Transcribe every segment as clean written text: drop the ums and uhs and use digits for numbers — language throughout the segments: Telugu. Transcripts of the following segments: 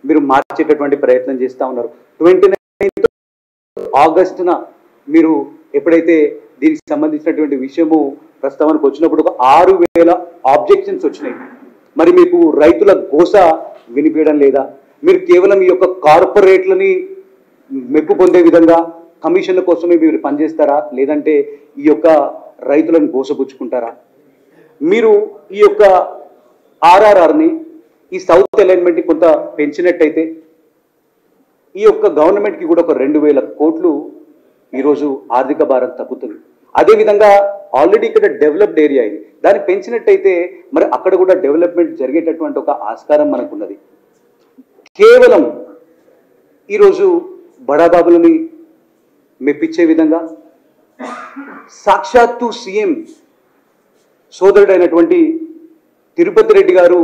మీరు మార్చేటటువంటి ప్రయత్నం చేస్తూ ఉన్నారు. 29 ఆగస్టున మీరు ఎప్పుడైతే దీనికి సంబంధించినటువంటి విషయము ప్రస్తావనకు వచ్చినప్పుడు ఒక 6,000 ఆబ్జెక్షన్స్ వచ్చినాయి. మరి మీకు రైతుల గోస వినిపించడం లేదా? మీరు కేవలం ఈ యొక్క కార్పొరేట్లని మెప్పు పొందే విధంగా కమిషన్ల కోసమే మీరు పనిచేస్తారా, లేదంటే ఈ యొక్క రైతులను గోసపుచ్చుకుంటారా? మీరు ఈ యొక్క ఆర్ఆర్ఆర్ని, ఈ సౌత్ అలైన్మెంట్ని కొంత పెంచినట్టయితే ఈ యొక్క గవర్నమెంట్కి కూడా ఒక 2,000 కోట్లు ఈరోజు ఆర్థిక భారం తగ్గుతుంది. అదేవిధంగా ఆల్రెడీ ఇక్కడ డెవలప్డ్ ఏరియా ఇది, దాన్ని పెంచినట్టయితే మరి అక్కడ కూడా డెవలప్మెంట్ జరిగేటటువంటి ఒక ఆస్కారం మనకున్నది. కేవలం ఈరోజు బడాబాబులని మెప్పించే విధంగా సాక్షాత్తు సీఎం సోదరుడైనటువంటి తిరుపతి రెడ్డి గారు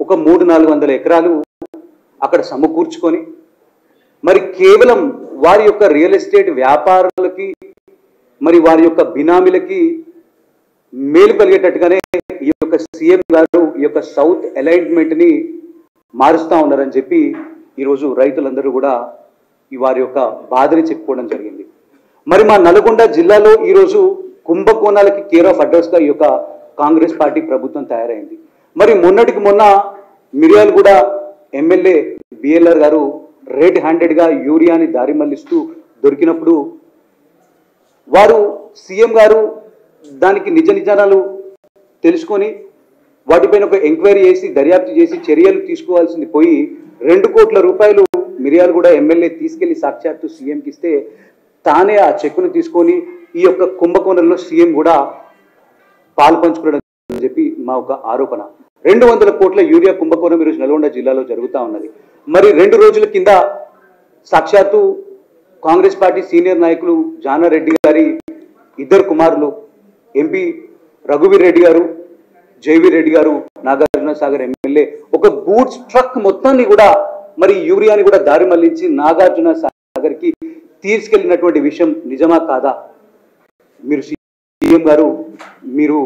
ఒక 300-400 ఎకరాలు అక్కడ సమకూర్చుకొని మరి కేవలం వారి యొక్క రియల్ ఎస్టేట్ వ్యాపారులకి మరి వారి యొక్క బినామీలకి మేలు కలిగేటట్టుగానే ఈ యొక్క సీఎం గారు ఈ యొక్క సౌత్ అలైన్మెంట్ని మారుస్తూ ఉన్నారని చెప్పి ఈరోజు రైతులందరూ కూడా ఈ వారి యొక్క బాధని చెప్పుకోవడం జరిగింది. మరి మా నల్గొండ జిల్లాలో ఈరోజు కుంభకోణాలకి కేర్ ఆఫ్ అడ్రస్గా ఈ యొక్క కాంగ్రెస్ పార్టీ ప్రభుత్వం తయారైంది. మరి మొన్నటికి మొన్న మిర్యాలగూడ ఎమ్మెల్యే బిఎల్ఆర్ గారు రెడ్ హ్యాండెడ్గా యూరియాని దారి మళ్లిస్తూ దొరికినప్పుడు వారు సీఎం గారు దానికి నిజ నిజాలు తెలుసుకొని వాటిపైన ఒక ఎంక్వైరీ చేసి దర్యాప్తు చేసి చర్యలు తీసుకోవాల్సింది పోయి 2 కోట్ల రూపాయలు మిర్యాలగూడ ఎమ్మెల్యే తీసుకెళ్లి సాక్షాత్తు సీఎంకి ఇస్తే తానే ఆ చెక్కును తీసుకొని ఈ యొక్క కుంభకోణంలో సీఎం కూడా పాలు పంచుకోవడం అని చెప్పి మా ఒక ఆరోపణ. 200 కోట్ల యూరియా కుంభకోణం ఈరోజు నల్గొండ జిల్లాలో జరుగుతూ ఉన్నది. మరి 2 రోజుల కింద సాక్షాత్తు కాంగ్రెస్ పార్టీ సీనియర్ నాయకులు జానారెడ్డి గారి 2 కుమారులు ఎంపీ రఘువీర్ రెడ్డి గారు, జైవీర్ రెడ్డి గారు, నాగార్జున సాగర్ ఎమ్మెల్యే ఒక గూడ్స్ ట్రక్ మొత్తాన్ని కూడా మరి యూరియాని కూడా దారి మళ్లించి నాగార్జున సాగర్కి తీసుకెళ్లినటువంటి విషయం నిజమా కాదా? మీరు సీఎం గారు మీరు